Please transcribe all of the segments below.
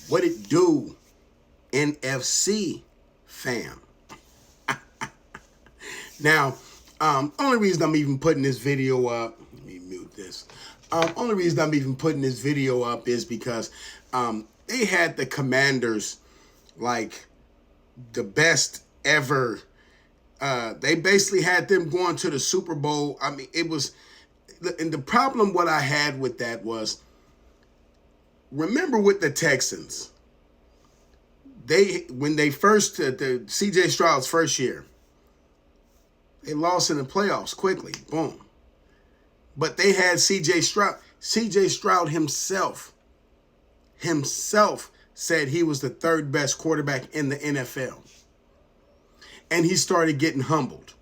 What it do, NFC fam? Now, only reason I'm even putting this video up, let me mute this. Only reason I'm even putting this video up is because they had the Commanders like the best ever. They basically had them going to the Super Bowl. I mean, it was, and the problem what I had with that was, remember with the Texans, when they first, the CJ Stroud's first year, they lost in the playoffs quickly, boom. But they had CJ Stroud. CJ Stroud himself said he was the third best quarterback in the NFL. And he started getting humbled,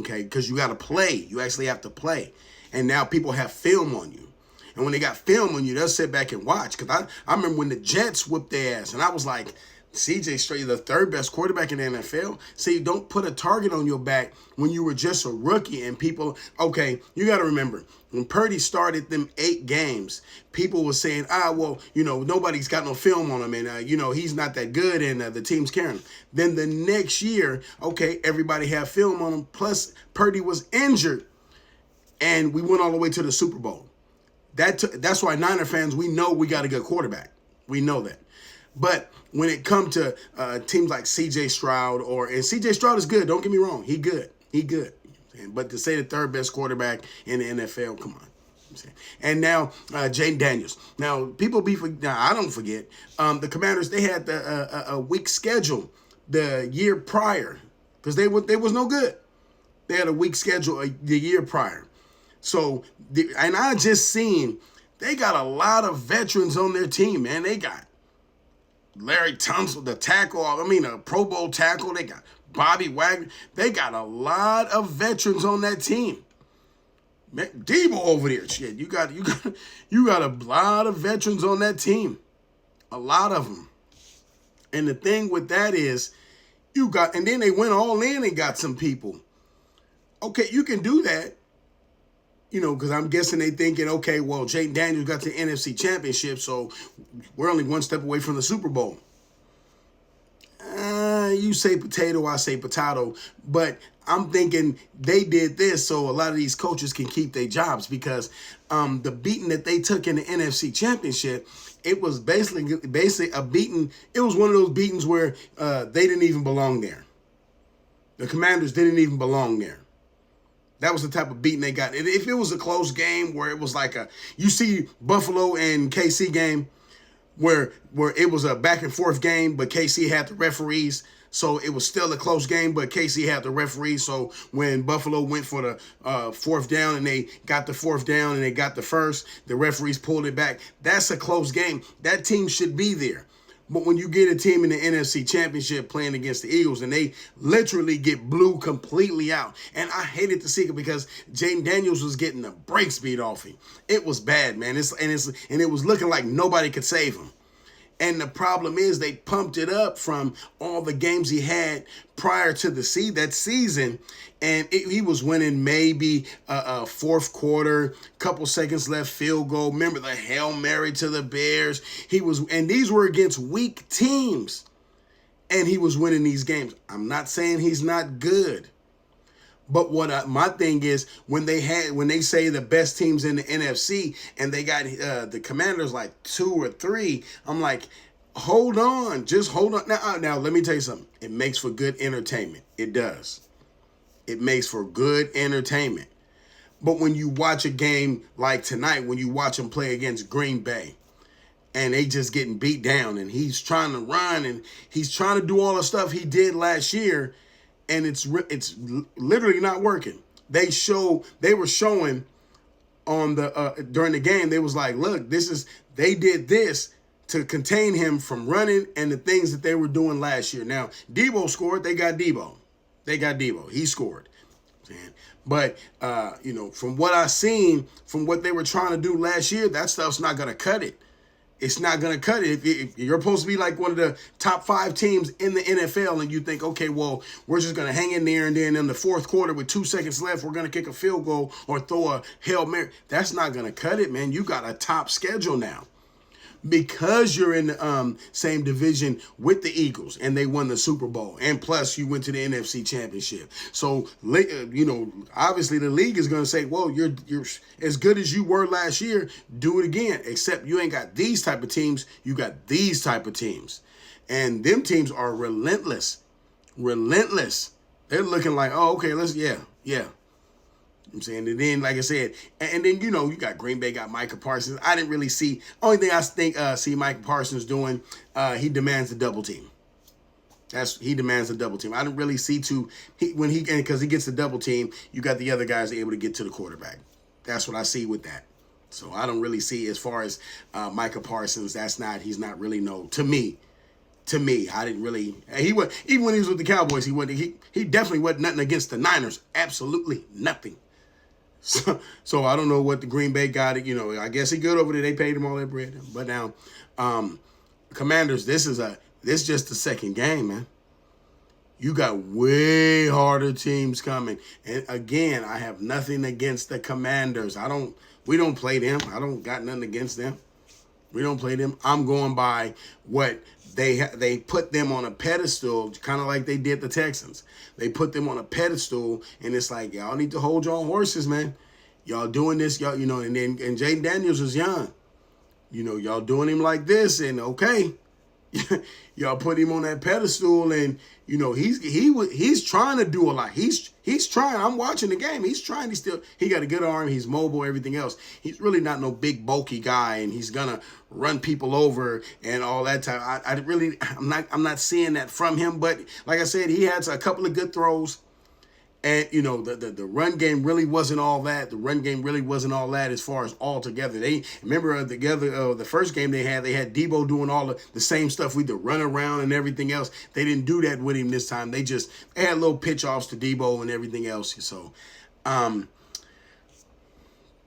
okay? Because you got to play. You actually have to play. And now people have film on you. And when they got film on you, they'll sit back and watch. Because I remember when the Jets whooped their ass, and I was like, CJ Stroud, the third best quarterback in the NFL. See, don't put a target on your back when you were just a rookie and people, okay, you got to remember, when Purdy started them 8 games, people were saying, well, nobody's got no film on him and, he's not that good and the team's carrying him. Then the next year, okay, everybody had film on him. Plus, Purdy was injured and we went all the way to the Super Bowl. That's why Niner fans, we know we got a good quarterback. We know that. But when it comes to teams like C.J. Stroud, and C.J. Stroud is good, don't get me wrong, he good. But to say the third best quarterback in the NFL, come on. And now Jayden Daniels. Now I don't forget the Commanders. They had a weak schedule the year prior because they was no good. They had a weak schedule the year prior. So and I just seen they got a lot of veterans on their team, man. They got Larry Tunsil, the tackle, a Pro Bowl tackle. They got Bobby Wagner. They got a lot of veterans on that team. Debo over there, shit. You got a lot of veterans on that team. A lot of them. And the thing with that is, and then they went all in and got some people. Okay, you can do that. Because I'm guessing they thinking, okay, well, Jayden Daniels got the NFC Championship, so we're only one step away from the Super Bowl. You say potato, I say potato. But I'm thinking they did this so a lot of these coaches can keep their jobs because the beating that they took in the NFC Championship, it was basically a beating. It was one of those beatings where they didn't even belong there. The Commanders didn't even belong there. That was the type of beating they got. If it was a close game where it was like you see Buffalo and KC game where it was a back and forth game, but KC had the referees. So it was still a close game, but KC had the referees. So when Buffalo went for the fourth down and they got the fourth down and they got the first, the referees pulled it back. That's a close game. That team should be there. But when you get a team in the NFC Championship playing against the Eagles and they literally get blew completely out, and I hated to see it because Jayden Daniels was getting the brakes beat off him. It was bad, man. And it was looking like nobody could save him. And the problem is they pumped it up from all the games he had prior to that season. And he was winning maybe a fourth quarter, couple seconds left field goal. Remember the Hail Mary to the Bears? And these were against weak teams. And he was winning these games. I'm not saying he's not good. But my thing is when they say the best teams in the NFC and they got the Commanders like 2 or 3, I'm like, hold on, just hold on. Now let me tell you something. It makes for good entertainment. It does. It makes for good entertainment. But when you watch a game like tonight, when you watch them play against Green Bay, and they just getting beat down, and he's trying to run, and he's trying to do all the stuff he did last year. And it's literally not working. They were showing on during the game. They was like, look, they did this to contain him from running and the things that they were doing last year. Now Debo scored. They got Debo. He scored. But from what I seen, from what they were trying to do last year, that stuff's not gonna cut it. It's not going to cut it. If you're supposed to be like one of the top 5 teams in the NFL and you think, okay, well, we're just going to hang in there and then in the fourth quarter with 2 seconds left, we're going to kick a field goal or throw a Hail Mary. That's not going to cut it, man. You got a top schedule now. because you're in the same division with the Eagles and they won the Super Bowl, and plus you went to the NFC Championship. So obviously the league is going to say, well, you're as good as you were last year. Do it again. Except you ain't got these type of teams. You got these type of teams, and them teams are relentless. They're looking like, oh, okay, yeah. I'm saying, and then, like I said, and then, you got Green Bay, got Micah Parsons. I didn't really see, only thing I think see Micah Parsons doing, he demands a double team. He demands a double team. I didn't really see because he gets the double team, you got the other guys able to get to the quarterback. That's what I see with that. So I don't really see, as far as Micah Parsons, he's not really to me, I didn't really. Even when he was with the Cowboys, he definitely wasn't nothing against the Niners. Absolutely nothing. So I don't know what the Green Bay got. I guess he good over there. They paid him all that bread. But now, Commanders, this just the second game, man. You got way harder teams coming. And again, I have nothing against the Commanders. We don't play them. I don't got nothing against them. We don't play them. I'm going by what they put them on a pedestal, kind of like they did the Texans. They put them on a pedestal, and it's like, y'all need to hold your horses, man. Y'all doing this, y'all, and Jaden Daniels was young. Y'all doing him like this, and okay. Y'all put him on that pedestal, and he's trying to do a lot. He's trying. I'm watching the game. He's trying. He got a good arm. He's mobile. Everything else. He's really not no big bulky guy, and he's gonna run people over and all that type. I'm not seeing that from him. But like I said, he had a couple of good throws. And, the run game really wasn't all that. The run game really wasn't all that as far as all together. They remember the first game they had Debo doing all the same stuff with the run around and everything else. They didn't do that with him this time. They had little pitch offs to Debo and everything else. So, I'm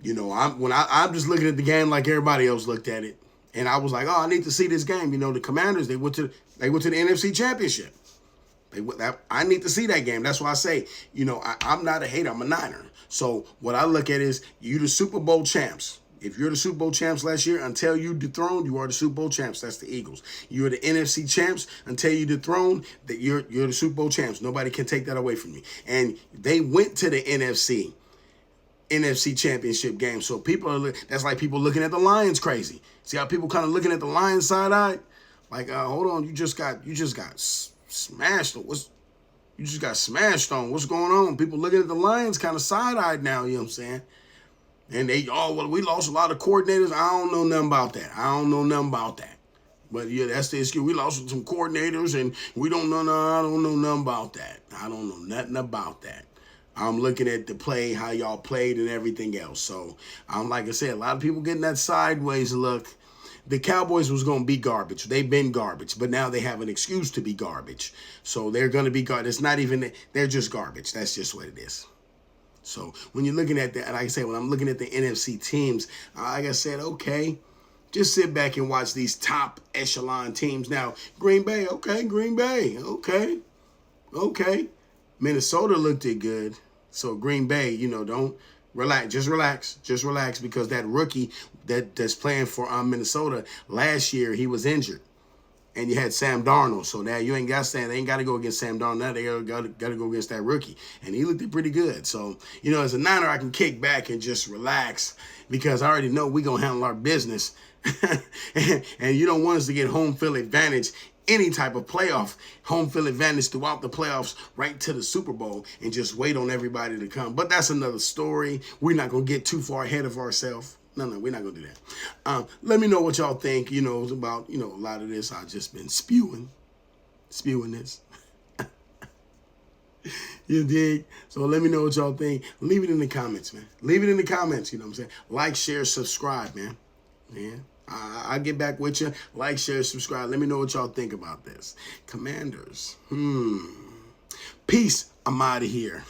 just looking at the game like everybody else looked at it. And I was like, oh, I need to see this game. The Commanders, they went to the NFC Championship. I need to see that game. That's why I say, I'm not a hater. I'm a Niner. So what I look at is you the Super Bowl champs. If you're the Super Bowl champs last year, until you dethroned, you are the Super Bowl champs. That's the Eagles. You're the NFC champs until you dethroned. That you're the Super Bowl champs. Nobody can take that away from you. And they went to the NFC Championship game. So that's like people looking at the Lions crazy. See how people kind of looking at the Lions side-eyed? Like, hold on, you just got smashed. You just got smashed on. What's going on? People looking at the Lions kind of side-eyed now, you know what I'm saying? And we lost a lot of coordinators. I don't know nothing about that. But yeah, that's the excuse. We lost some coordinators and I don't know nothing about that. I don't know nothing about that. I'm looking at the play, how y'all played and everything else. So, like I said, a lot of people getting that sideways look. The Cowboys was going to be garbage. They've been garbage, but now they have an excuse to be garbage. So they're going to be garbage. It's not even, they're just garbage. That's just what it is. So when you're looking at that, like I said, when I'm looking at the NFC teams, like I said, okay, just sit back and watch these top echelon teams. Now, Green Bay, okay. Minnesota looked it good. So Green Bay, don't relax. Just relax because that rookie that's playing for Minnesota last year, he was injured. And you had Sam Darnold. So now you ain't got Sam. They ain't got to go against Sam Darnold. Now they got to go against that rookie. And he looked pretty good. So, as a Niner, I can kick back and just relax because I already know we're going to handle our business. and you don't want us to get home field advantage, any type of playoff, home field advantage throughout the playoffs right to the Super Bowl and just wait on everybody to come. But that's another story. We're not going to get too far ahead of ourselves. No, we're not going to do that. Let me know what y'all think, about, a lot of this. I've just been spewing this. You dig? So let me know what y'all think. Leave it in the comments, man. Leave it in the comments, you know what I'm saying? Like, share, subscribe, man. Yeah. I'll get back with you. Like, share, subscribe. Let me know what y'all think about this. Commanders. Peace. I'm out of here.